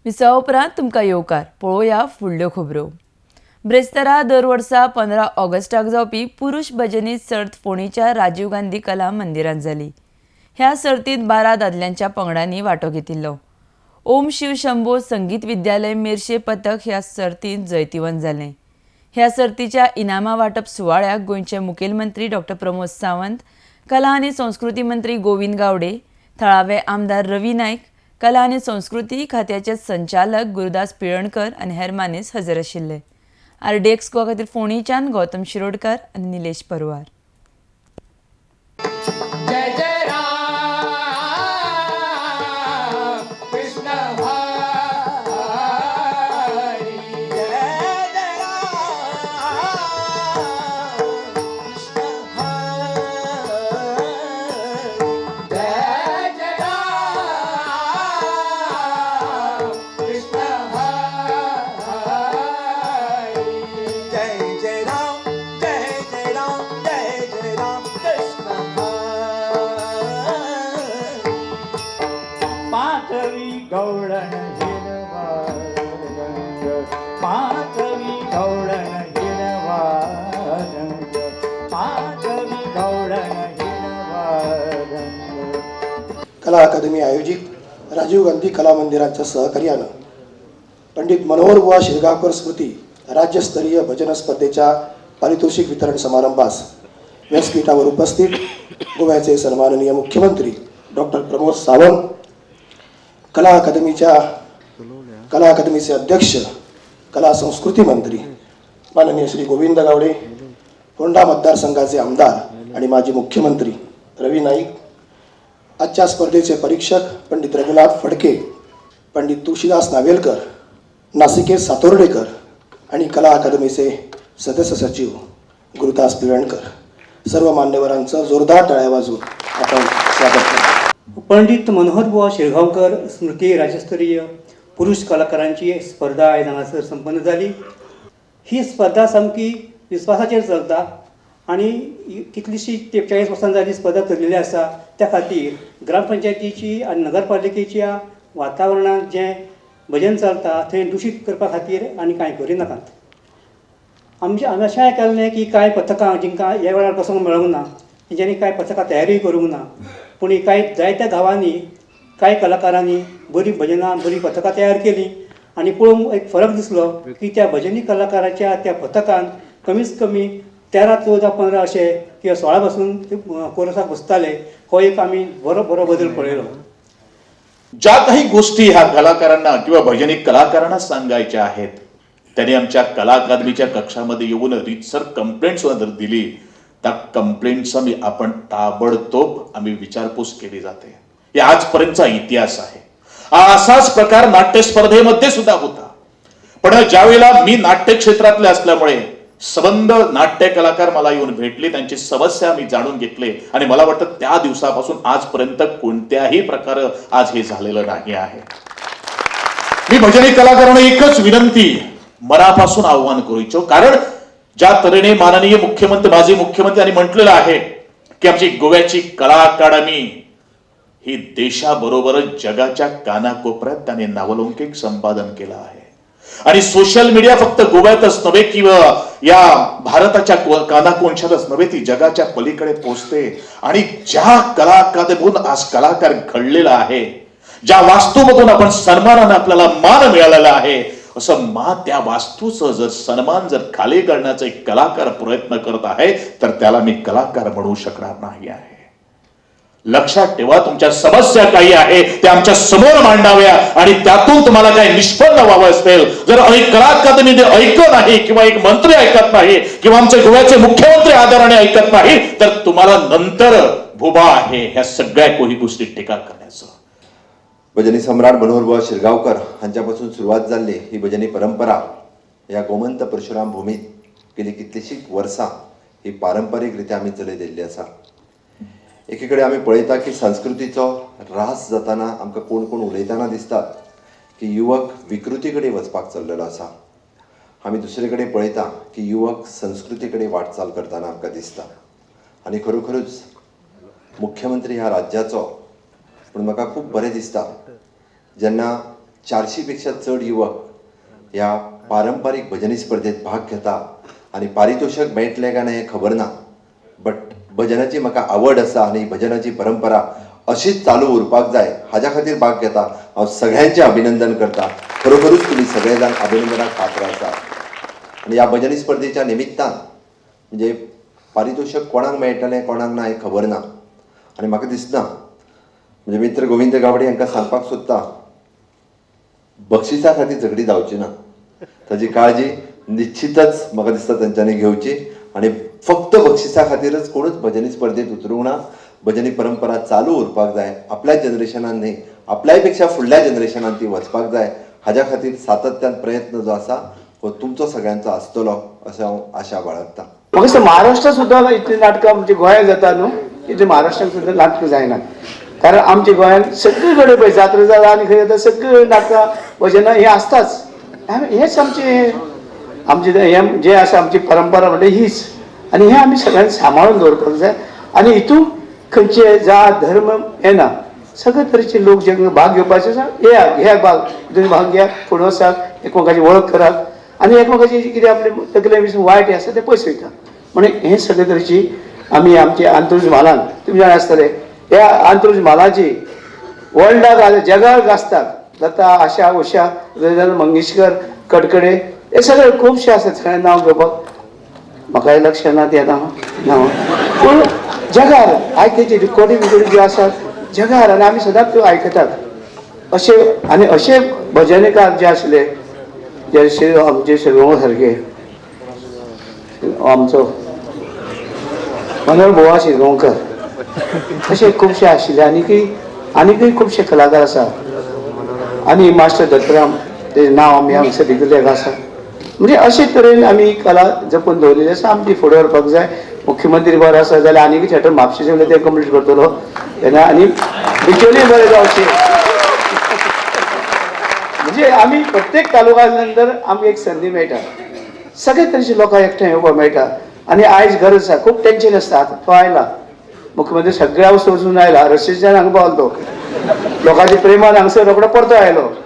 Visa उपरांत तुमकां येवकार पळोवया फुडल्यो खबरो। ब्रेस्तारा दर वर्सा 15 ऑगस्टाक जावपी पुरुष भजनी सर्त फोंडेच्या राजीव गांधी कला मंदिरांत जाली। ह्या सर्तींत 12 दादल्यांच्या पंगडांनी वांटो घेतिल्लो। ओम शिव शंभो संगीत विद्यालय मेर्शे पथक ह्या सर्तींत जैतिवंत जालें। ह्या सर्तीच्या इनामां वांटप सुवाळ्याक गोंयचे मुखेलमंत्री डॉ प्रमोद सावंत, कला आनी संस्कृती मंत्री गोविंद गावडे, थळावे आमदार रवी नायक, कला आनी संस्कृती खात्याचे संचालक गुरुदास पिळणकर आनी हेर मानेस हजर आशिल्ले। RD एक्स्पो खातीर फोंडेच्यान गौतम शिरोडकार आनी निलेश परवार। जय जय राम कृष्ण हरी जय जय राम कृष्ण हरी जय जय राम कृष्ण हरी जय जय राम जय जय राम जय जय राम कृष्ण पाथवी गौळण हिरवारंग पाथवी गौळण हिरवारंग पाथवी गौळण हिरवारंग। कला अकादमी आयोजित राजीव गांधी कला मंदिराच्या सहकार्यानं पंडित मनोहर बुवा शिरगावकर स्मृती राज्यस्तरीय भजन स्पर्धेच्या पारितोषिक वितरण समारंभास व्यासपीठावर उपस्थित गोव्याचे सन्माननीय मुख्यमंत्री डॉक्टर प्रमोद सावंत, कला अकादमीचे अध्यक्ष कला संस्कृती मंत्री माननीय श्री गोविंद गावडे, फोंडा मतदारसंघाचे आमदार आणि माजी मुख्यमंत्री रवी नाईक, आजच्या स्पर्धेचे परीक्षक पंडित रघुनाथ फडके, पंडित तुळशीदास नावेलकर, नासिकेश सातोर्डेकर आणि कला अकादमीचे सदस्य सचिव गुरुदास पिळणकर, सर्व मान्यवरांचं जोरदार टाळ्या वाजवून आपण स्वागत करतो। पंडित मनोहर बुवा शिरगांवकर स्मृती राज्यस्तरीय पुरुष कलाकारांची स्पर्धा आयज हांगासर संपन्न जाली। ही स्पर्धा सामकी विस्वासाचेर चलता आनी कितलीशी 43 वर्सां जाली स्पर्धा चलिल्ली आसा। त्या खातीर ग्रामपंचायतीची आनी नगरपालिकेच्या वातावरणांत जें भजन चलता थंय दुशीत करपा खातीर आनी कांय करिनाकात। हांवें अशें आयकल्लें की कांय पथकां जिंकां ह्या वेळार बसोंक मेळूंक ना, तेंच्यांनी कांय पथकां तयारी करूंक ना, पूण कांय जायत्या गांवांनी कांय कलाकारांनी बरी भजनां बरी पथकां तयार केलीं आनी पळोवंक एक फरक दिसलो की त्या भजनी कलाकाराच्या त्या पथकान कमीत कमी 13, 14, 15 अशे किंवा 16 पासून कोरसाक बसताले। हो एक आमी बरो बदल पळयलो। ज्या काही गोष्टी ह्या कलाकारांना किंवा भजनी कलाकारांना सांगायच्या आहेत त्यांनी आमच्या कला अकादमीच्या कक्षामध्ये येऊन रीतसर कंप्लेंट सुद्धा जर दिली त्या कंप्लेंटचा आपण ताबडतोब आम्ही विचारपूस केली जाते। हे आजपर्यंतचा इतिहास आहे। असाच प्रकार नाट्य स्पर्धेमध्ये सुद्धा होता, पण ज्यावेळेला मी नाट्य क्षेत्रातले असल्यामुळे संबंध नाट्य कलाकार मला येऊन भेटले, त्यांची समस्या मी जाणून घेतले आणि मला वाटतं त्या दिवसापासून आजपर्यंत कोणत्याही प्रकारे आज हे झालेलं नाही आहे। मी भजनी कलाकारांना एकच विनंती मनापासून आव्हान करू इच्छितो, कारण ज्या तऱ्हेने माननीय मुख्यमंत्री माजी मुख्यमंत्री यांनी म्हटलेलं आहे की आमची गोव्याची कला अकादमी ही देशाबरोबरच जगाच्या कानाकोपऱ्यात त्याने नावलौकिक संपादन केलं आहे आणि सोशल मीडिया फक्त गोव्यातच नव्हे किंवा या भारताच्या कानाकोपऱ्यातच नव्हे ती जगाच्या पलीकडे पोहोचते। आणि ज्या कला अकादमीतून आज कलाकार घडलेला आहे, ज्या वास्तूमधून आपण सन्मानाने आपल्याला मान मिळालेला आहे, असं त्या वास्तूचं जर सन्मान जर खाली करण्याचा एक कलाकार प्रयत्न करत आहे तर त्याला मी कलाकार म्हणू शकणार नाही आहे। लक्षात ठेवा, तुमच्या समस्या काही आहे त्या आमच्या समोर मांडाव्या आणि त्यातून तुम्हाला काही निष्पन्न व्हावं असेल, जर कला अकादमी ऐकत नाही किंवा एक मंत्री ऐकत नाही किंवा आमचे गोव्याचे मुख्यमंत्री आदराने ऐकत नाही तर तुम्हाला नंतर भुबा आहे ह्या सगळ्या काही गोष्टी टीका करण्याचं। भजनी सम्राट मनोहर बुवा शिरगांवकर हांच्यापासून सुरुवात जाल्ली ही भजनी परंपरा ह्या गोमंत परशुराम भूमीत गेली कितलीशीच वर्सां ही पारंपारीकरित्या आमी चलयत आसा। एकीकडे आमी पळयता की संस्कृतीचो ऱ्हास जाताना आमकां कोण कोण उलयताना दिसतात की युवक विकृती कडेन वचपाक चल्लेलो आसा। आमी दुसरे कडेन पळयता की युवक संस्कृती कडेन वाटचाल करताना आमकां दिसता आनी खरोखरूच मुख्यमंत्री ह्या राज्याचो पूण म्हाका खूब बरें दिसता जेन्ना 400 पेक्षा चड युवक ह्या पारंपारीक भजनी स्पर्धेत भाग घेता आणि पारितोषिक मेळटलें काय ना हें खबर ना, बट भजनाची म्हाका आवड आसा आनी भजनाची परंपरा अशीच चालू उरपाक जाय हाज्या खातीर भाग घेता हांव सगळ्यांचें अभिनंदन करता. खरोखरूच तुमी सगळे जाण अभिनंदनाक पात्र आसा. आनी ह्या भजनी स्पर्धेच्या निमित्तान म्हणजे पारितोषिक कोणाक मेळटलें कोणाक ना हें खबर ना, आनी म्हाका दिसना म्हणजे मित्र गोविंद गावडे हांकां सांगपाक सोदता बक्षिसा खातीर झगडी जावची ना. ताची काळजी निश्चितच म्हाका दिसता तांच्यांनी घेवची आनी फक्त बक्षिसा खातीरच कोणूच भजनी स्पर्धेत उतरूंक ना. भजनी परंपरा चालू उरपाक जाय, आपल्या जनरेशनान न्ही आपल्याय पेक्षा फुडल्या जनरेशनान ती वचपाक जाय. हाज्या खातीर सातत्यान प्रयत्न जो आसा हो तुमचो सगळ्यांचो आसतलो अशें हांव आशा बाळगतां. म्हाका दिसता महाराष्ट्रात सुद्दां इतली नाटकां म्हणजे गोंयांत जाता न्हू, इतली महाराष्ट्रात सुद्दां नाटकां जायनात. कारण आमच्या गोंयांत सगळे कडेन पळय जात्रा जाता आनी खंय जाता सगळे नाटकां भजनां हे आसताच. हेच आमचे हे जे आसा आमची परंपरा म्हणजे हीच, आनी हे आमी सगळ्यांनी सांबाळून दवरपाक जाय. आनी हितून खंयचे जात धर्म हे ना, सगळे तरेचे लोक जे भाग घेवपाचे आसा हे भाग तुम्ही भाग घेयात, फुडें वचात, एकमेकाची वळख करात आनी एकमेकाची कितें आपले तकले विशीं वायट आसा ते पयस वयता. म्हणजे हे सगळे तरेची आमी आमचे अंत्रुज म्हालान तुमी जाण आसतले ह्या अंत्रुज म्हालाची वर्ल्डाक जगाक गाजतात लता, आशा, उशा, लता मंगेशकर, कडकडे हे सगळे खुबशे आसात. सगळ्यांनी नांव घेवपाक म्हाकाय लक्षांत ना ते आतां नांव, पूण जगार आयकचे रिकॉर्डिंग ज्यो आसात जगार आनी आमी सदांच त्यो आयकतात अशे. आनी अशे भजनीकार जे आसले जे आमचे शिरगांव सारके आमचो मनोहर बुवा शिरगांवकर अशे खुबशे आशिल्ले आनीकय खुबशे कलाकार आसात. आनी मास्टर दत्तराम तेजें नांव आमी हांगसर दिल्लें आसा. म्हणजे अशे तरेन आमी कला जपून दवरलेली आसा. आमी ती फुडें व्हरपाक जाय. मुख्यमंत्री बरो आसा जाल्यार आनीक थिएटर म्हापशेचे उरले ते कंप्लीट करतलो तेन्ना आनी बिचोली बरें जावचें. म्हणजे आमी प्रत्येक तालुका नंतर आमकां एक संदी मेळटा, सगळे तरेचे लोकांक एकठांय येवपाक मेळटा. आनी आयज गरज आसा, खूब टेन्शन आसता. तो आयला मुख्यमंत्री सगळ्या वचून आयला, रशियेच्यान हांगा पावलो तो लोकांच्या प्रेमान हांगसर रोखडो परतो आयलो.